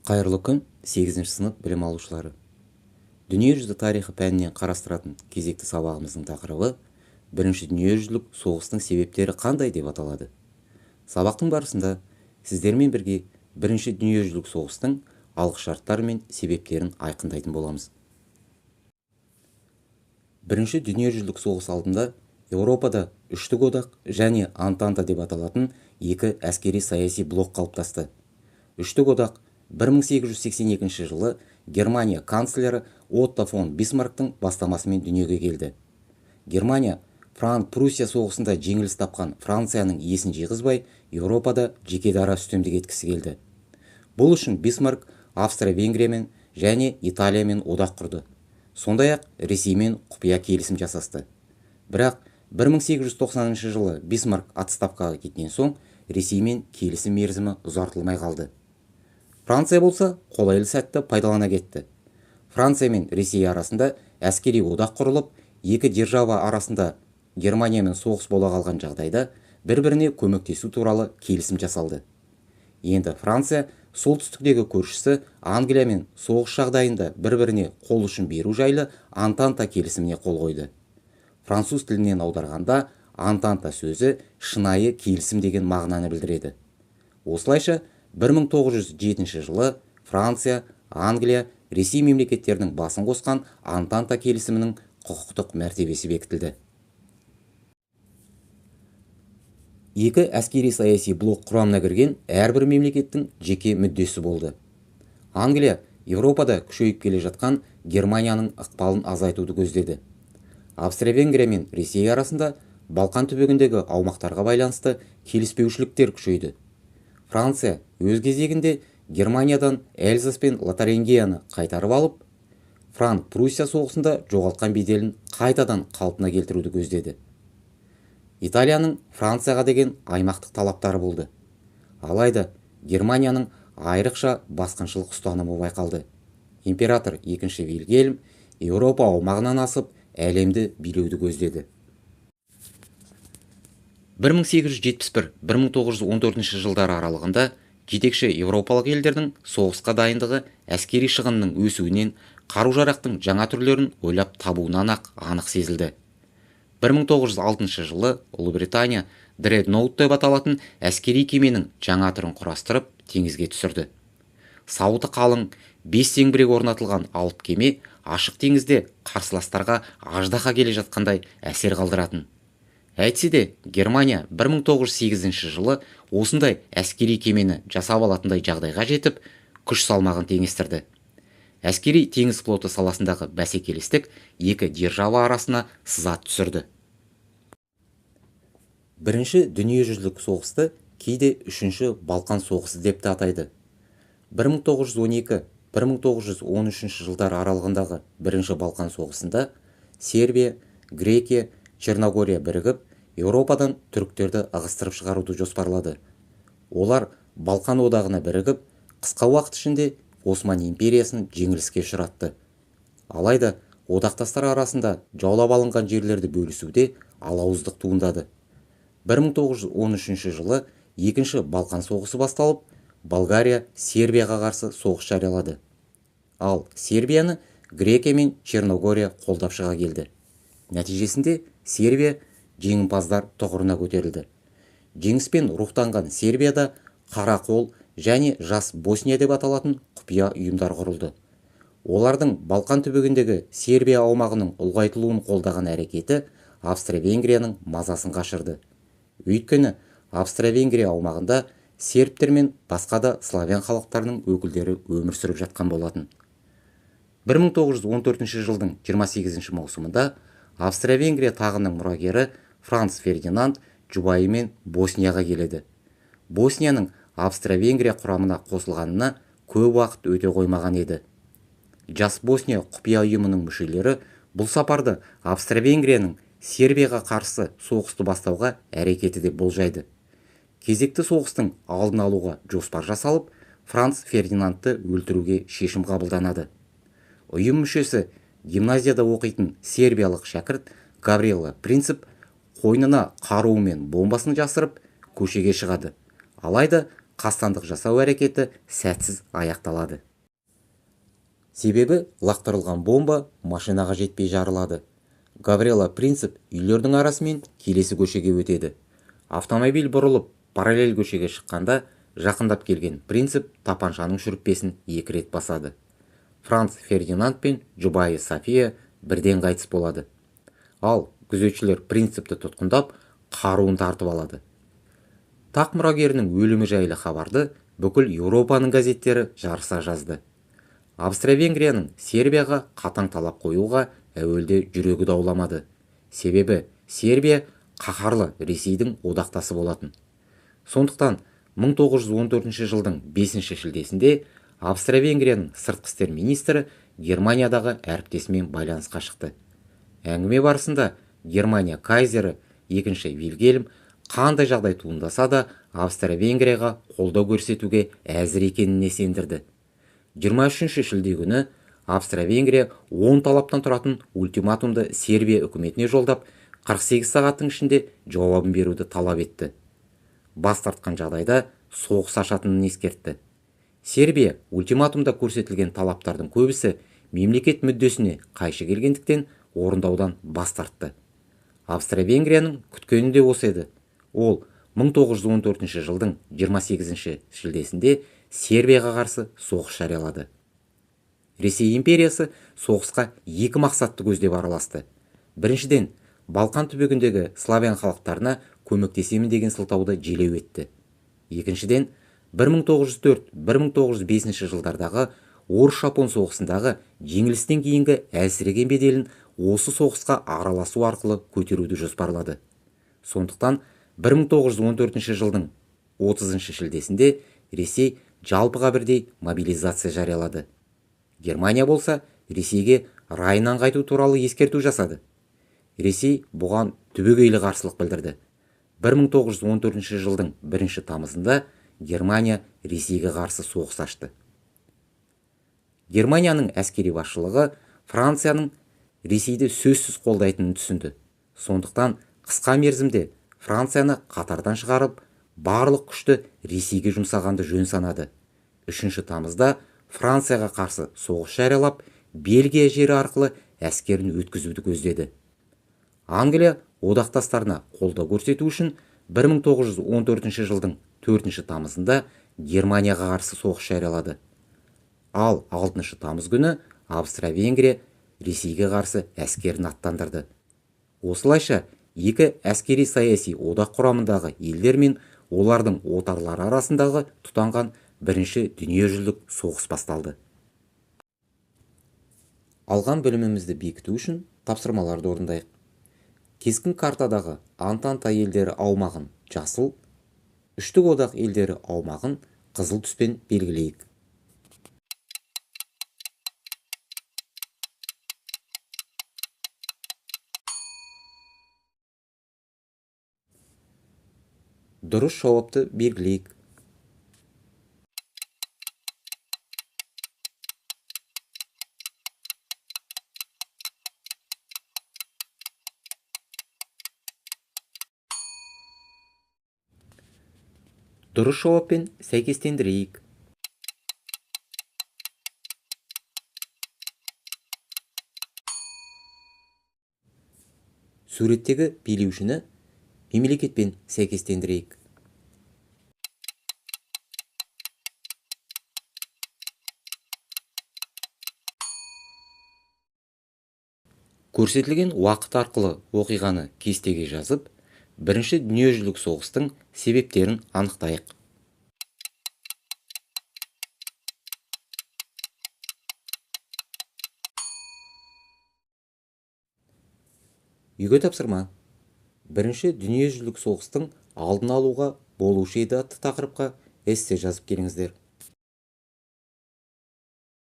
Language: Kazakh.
Қайырлы күн, 8-ші сынып білім алушылары. Дүниежүзі тарихы пәнінен қарастыратын кезекті сабағымыздың тақырыбы Бірінші дүниежүзілік соғыстың себептері қандай деп аталады. Сабақтың барысында сіздермен бірге Бірінші дүниежүзілік соғыстың алғышарттары мен себептерін айқындайтын боламыз. Бірінші дүниежүзілік соғыс алдында Еуропада үштік одақ және Антанта деп аталатын екі әскери саяси блок қалыптасты. Үштік одақ 1882 жылы Германия канцлері Отто фон Бисмарктың бастамасымен дүниеге келді. Германия Франк-Пруссия соғысында жеңіліс тапқан Францияның есін жиғызбай, Еуропада жеке-дара үстемдік еткісі келді. Бұл үшін Бисмарк Австро-Венгриямен және Италиямен одақ құрды. Сондай-ақ Ресеймен құпия келісім жасасты. Бірақ 1890 жылы Бисмарк отставкаға кеткен соң Ресеймен келісім мерзімі ұзартылмай қалды. Франция болса қолайлы сәтті пайдалана кетті. Франция мен Ресей арасында әскери одақ құрылып, екі держава арасында Германиямен соғыс бола қалған жағдайда бір-біріне көмектесу туралы келісім жасалды. Енді Франция солтүстіктегі көршісі Англиямен соғыс жағдайында бір-біріне қол ұшын беру жайлы Антанта келісіміне қол қойды. Француз тілінен аударғанда Антанта сөзі шынайы келісім деген мағынаны білдіреді. Осылайша 1907 жылы Франция, Англия, Ресей мемлекеттерінің басын қосқан Антанта келісімінің құқықтық мәртебесі бекітілді. Екі әскери саяси блок құрамына кірген әрбір мемлекеттің жеке мүддесі болды. Англия Еуропада күшейіп келе жатқан Германияның ықпалын азайтуды көздеді. Австро-Венгрия мен Ресей арасында Балқан түбегіндегі аумақтарға байланысты келіспеушіліктер күшейді. Франция өз кезегінде Германиядан Эльзас пен Лотарингияны қайтарып алып, Франк-Пруссия соғысында жоғалтқан беделін қайтадан қалпына келтіруді көздеді. Италияның Францияға деген аймақтық талаптары болды. Алайда Германияның айрықша басқыншылық ұстанымы байқалды. Император 2-ші Вильгельм Еуропа аумағынан асып, әлемді билеуді көздеді. 1871-1914 жылдары аралығында жетекші еуропалық елдердің соғысқа дайындығы әскери шығынның өсуінен қару-жарақтың жаңа түрлерін ойлап табуынан анық сезілді. 1906 жылы Ұлыбритания Дредноут деп аталатын әскери кеменің жаңа түрін құрастырып теңізге түсірді. Сауыты қалың, 5 зеңбірек орнатылған алып кеме ашық теңізде қарсыластарға аждаһа келе жатқандай әсер қалдыратын. Әйтсе де Германия 1908 жылы осындай әскери кемені жасап алатындай жағдайға жетіп, күш салмағын теңестірді. Әскери теңіз флоты саласындағы бәсекелестік екі держава арасына сызат түсірді. Бірінші дүниежүзілік соғысты кейде үшінші Балқан соғысы деп те атайды. 1912-1913 жылдар аралығындағы бірінші Балқан соғысында Сербия, Грекия, Черногория бірігіп, Еуропадан түріктерді ығыстырып шығаруды жоспарлады. Олар Балқан одағына бірігіп, қысқа уақыт ішінде Осман империясын жеңіліске ұшыратты. Алайда одақтастар арасында жаулап алынған жерлерді бөлісуде алауыздық туындады. 1913 жылы 2-ші Балқан соғысы басталып, Болгария Сербияға қарсы соғыс жариялады. Ал Сербияны Грекия мен Черногория қолдап шыға келді. Нәтижесінде Сербия жеңімпаздар тұғырына көтерілді. Жеңіспен рухтанған Сербияда Қарақол және Жас Босния деп аталатын құпия ұйымдар құрылды. Олардың Балқан түбегіндегі Сербия аумағының ұлғайтылуын қолдаған әрекеті Австро-Венгрияның мазасын қашырды. Өйткені Австро-Венгрия аумағында сербтер мен басқа да славян халықтарының өкілдері өмір сүріп жатқан болатын. 1914 жылдың 28 маусымында Австро-Венгрия тағының мұрагері Франц Фердинанд жұбайымен Боснияға келеді. Боснияның Австро-Венгрия құрамына қосылғанына көп уақыт өте қоймаған еді. Жас Босния құпия ұйымының мүшелері бұл сапарды Австро-Венгрияның Сербияға қарсы соғысты бастауға әрекеті деп болжайды. Кезекті соғыстың алдын алуға жоспар жасалып, Франц Фердинандты өлтіруге шешім қабылданады. Ұйым мүшесі гимназияда оқитын сербиялық шәкірт Гаврила Принцип қойнына қаруы мен бомбасын жасырып көшеге шығады. Алайда қастандық жасау әрекеті сәтсіз аяқталады. Себебі лақтырылған бомба машинаға жетпей жарылады. Гаврила Принцип үйлердің арасымен келесі көшеге өтеді. Автомобиль бұрылып, параллель көшеге шыққанда жақындап келген Принцип тапаншаның шүріппесін 2 рет басады. Франц Фердинанд пен жұбайы София бірден қайтыс болады. Ал күзетшілер Принципті тұтқындап, қаруын тартып алады. Тақ мұрагерінің өлімі жайлы хабарды бүкіл Еуропаның газеттері жарыса жазды. Австро-Венгрияның Сербияға қатаң талап қоюға әуелде жүрегі дауламады. Себебі Сербия қаһарлы Ресейдің одақтасы болатын. Сондықтан 1914 жылдың 5 шілдесінде Австро-Венгрияның сыртқы істер министрі Германиядағы әріптесімен байланысқа шықты. Әңгіме барысында Германия кайзері 2 Вильгельм қандай жағдай туындаса да Австро-Венгрияға қолдау көрсетуге әзір екеніне сендірді. 23 шілде күні Австро-Венгрия 10 талаптан тұратын ультиматумды Сербия үкіметіне жолдап, 48 сағаттың ішінде жауабын беруді талап етті. Бас тартқан жағдайда соғыс ашатынын ескертті. Сербия ультиматумда көрсетілген талаптардың көбісі мемлекет мүддесіне қайшы келгендіктен орындаудан бас тартты. Австро-Венгрияның күткені де осы еді. Ол 1914 жылдың 28 шілдесінде Сербияға қарсы соғыс жариялады. Ресей империясы соғысқа 2 мақсатты көздеп араласты. Біріншіден, Балқан түбегіндегі славян халықтарына көмектесемін деген сылтауды желеу етті. Екіншіден, 1904-1905 жылдардағы Орыс-Жапон соғысындағы жеңілістен кейінгі әлсіреген беделін осы соғысқа араласу арқылы көтеруді жоспарлады. Сондықтан 1914 жылдың 30 шілдесінде Ресей жалпыға бірдей мобилизация жариялады. Германия болса Ресейге райынан қайту туралы ескерту жасады. Ресей бұған түбегейлі қарсылық білдірді. 1914 жылдың 1 тамызында Германия Ресейге қарсы соғыс ашты. Германияның әскери басшылығы Францияның Ресейді сөзсіз қолдайтынын түсінді. Сондықтан қысқа мерзімде Францияны қатардан шығарып, барлық күшті Ресейге жұмсағанды жөн санады. 3 тамызда Францияға қарсы соғыс жариялап, Бельгия жері арқылы әскерін өткізуді көздеді. Англия одақтастарына қолдау көрсету үшін 1914 жылдың 4 тамызында Германияға қарсы соғыс жариялады. Ал 6 тамыз күні Австро-Венгрия Ресейге қарсы әскерін аттандырды. Осылайша екі әскери саяси одақ құрамындағы елдер мен олардың отарлары арасындағы тұтанған бірінші дүниежүзілік соғыс басталды. Алған білімімізді бекіту үшін тапсырмаларды орындайық. Кескін картадағы Антанта елдері аумағын жасыл, үштік одақ елдері аумағын қызыл түспен белгілейік. Дұрыс жауапты белгілейік. Дұрыс жауаппен сәйкестендірейік. Суреттегі билеушіні мемлекетпен сәйкестендірейік. Көрсетілген уақыт арқылы оқиғаны кестеге жазып, бірінші дүниежүзілік соғыстың себептерін анықтайық. Үйге тапсырма. Бірінші дүниежүзілік соғыстың алдын алуға болушы еді атты тақырыпқа эссе жазып келіңіздер.